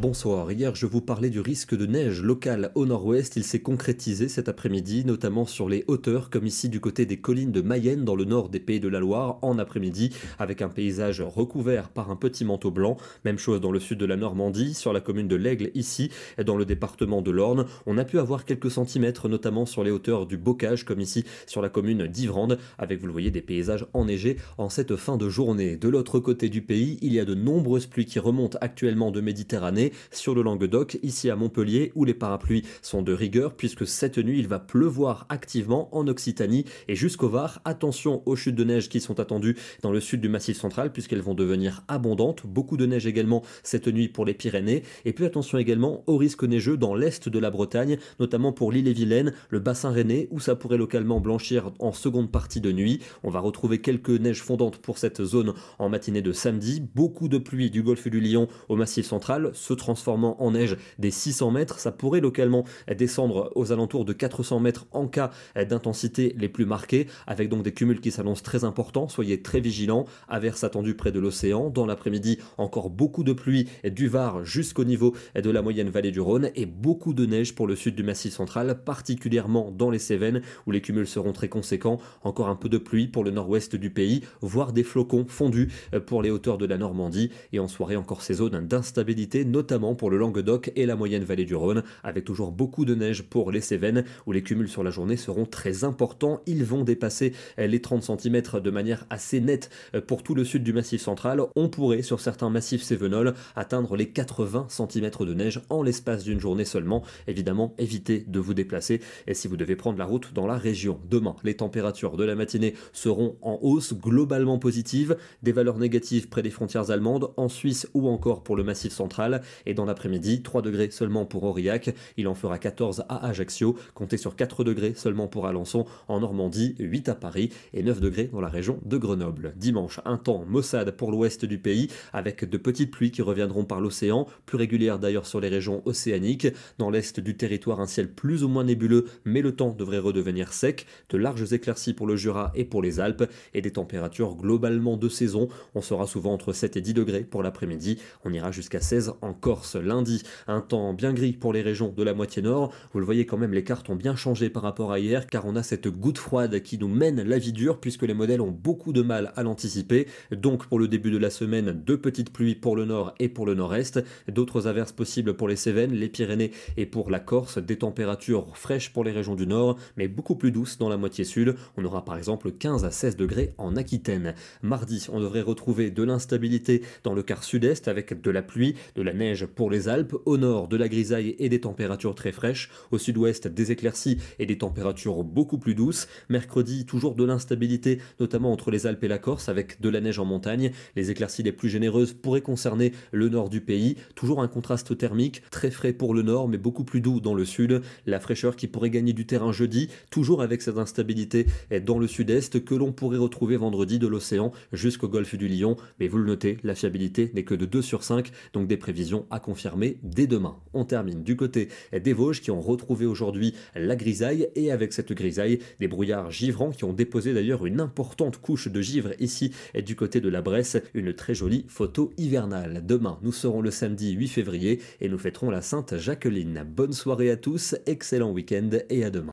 Bonsoir, hier je vous parlais du risque de neige locale au nord-ouest, il s'est concrétisé cet après-midi, notamment sur les hauteurs comme ici du côté des collines de Mayenne dans le nord des Pays de la Loire en après-midi avec un paysage recouvert par un petit manteau blanc. Même chose dans le sud de la Normandie, sur la commune de l'Aigle ici, dans le département de l'Orne. On a pu avoir quelques centimètres notamment sur les hauteurs du Bocage comme ici sur la commune d'Yvrande avec, vous le voyez, des paysages enneigés en cette fin de journée. De l'autre côté du pays, il y a de nombreuses pluies qui remontent actuellement de Méditerranée sur le Languedoc, ici à Montpellier, où les parapluies sont de rigueur, puisque cette nuit, il va pleuvoir activement en Occitanie et jusqu'au Var. Attention aux chutes de neige qui sont attendues dans le sud du Massif central, puisqu'elles vont devenir abondantes. Beaucoup de neige également cette nuit pour les Pyrénées. Et puis attention également aux risques neigeux dans l'est de la Bretagne, notamment pour l'Ille-et-Vilaine, le bassin rennais, où ça pourrait localement blanchir en seconde partie de nuit. On va retrouver quelques neiges fondantes pour cette zone en matinée de samedi. Beaucoup de pluie du golfe du Lion au Massif central, se transformant en neige des 600 mètres. Ça pourrait localement descendre aux alentours de 400 mètres en cas d'intensité les plus marquées, avec donc des cumuls qui s'annoncent très importants. Soyez très vigilants. Averses attendues près de l'océan. Dans l'après-midi, encore beaucoup de pluie du Var jusqu'au niveau de la moyenne vallée du Rhône et beaucoup de neige pour le sud du Massif central, particulièrement dans les Cévennes où les cumuls seront très conséquents. Encore un peu de pluie pour le nord-ouest du pays, voire des flocons fondus pour les hauteurs de la Normandie. Et en soirée, encore ces zones d'instabilité, notamment pour le Languedoc et la moyenne vallée du Rhône, avec toujours beaucoup de neige pour les Cévennes, où les cumuls sur la journée seront très importants. Ils vont dépasser les 30 cm de manière assez nette pour tout le sud du Massif central. On pourrait, sur certains massifs cévenols, atteindre les 80 cm de neige en l'espace d'une journée seulement. Évidemment, évitez de vous déplacer et si vous devez prendre la route dans la région. Demain, les températures de la matinée seront en hausse, globalement positives, des valeurs négatives près des frontières allemandes, en Suisse ou encore pour le Massif central. Et dans l'après-midi, 3 degrés seulement pour Aurillac, il en fera 14 à Ajaccio, comptez sur 4 degrés seulement pour Alençon, en Normandie, 8 à Paris et 9 degrés dans la région de Grenoble. Dimanche, un temps maussade pour l'ouest du pays, avec de petites pluies qui reviendront par l'océan, plus régulières d'ailleurs sur les régions océaniques. Dans l'est du territoire, un ciel plus ou moins nébuleux, mais le temps devrait redevenir sec, de larges éclaircies pour le Jura et pour les Alpes, et des températures globalement de saison. On sera souvent entre 7 et 10 degrés pour l'après-midi, on ira jusqu'à 16 en Corse. Lundi, un temps bien gris pour les régions de la moitié nord. Vous le voyez quand même, les cartes ont bien changé par rapport à hier, car on a cette goutte froide qui nous mène la vie dure, puisque les modèles ont beaucoup de mal à l'anticiper. Donc pour le début de la semaine, de petites pluies pour le nord et pour le nord-est, d'autres averses possibles pour les Cévennes, les Pyrénées et pour la Corse, des températures fraîches pour les régions du nord, mais beaucoup plus douces dans la moitié sud. On aura par exemple 15 à 16 degrés en Aquitaine. Mardi, on devrait retrouver de l'instabilité dans le quart sud-est avec de la pluie, de la neige pour les Alpes, au nord de la grisaille et des températures très fraîches, au sud-ouest des éclaircies et des températures beaucoup plus douces. Mercredi, toujours de l'instabilité, notamment entre les Alpes et la Corse avec de la neige en montagne. Les éclaircies les plus généreuses pourraient concerner le nord du pays. Toujours un contraste thermique, très frais pour le nord mais beaucoup plus doux dans le sud. La fraîcheur qui pourrait gagner du terrain jeudi, toujours avec cette instabilité dans le sud-est que l'on pourrait retrouver vendredi de l'océan jusqu'au golfe du Lion. Mais vous le notez, la fiabilité n'est que de 2 sur 5, donc des prévisions à confirmer dès demain. On termine du côté des Vosges qui ont retrouvé aujourd'hui la grisaille et avec cette grisaille, des brouillards givrants qui ont déposé d'ailleurs une importante couche de givre ici du côté de la Bresse, une très jolie photo hivernale. Demain, nous serons le samedi 8 février et nous fêterons la Sainte Jacqueline. Bonne soirée à tous, excellent week-end et à demain.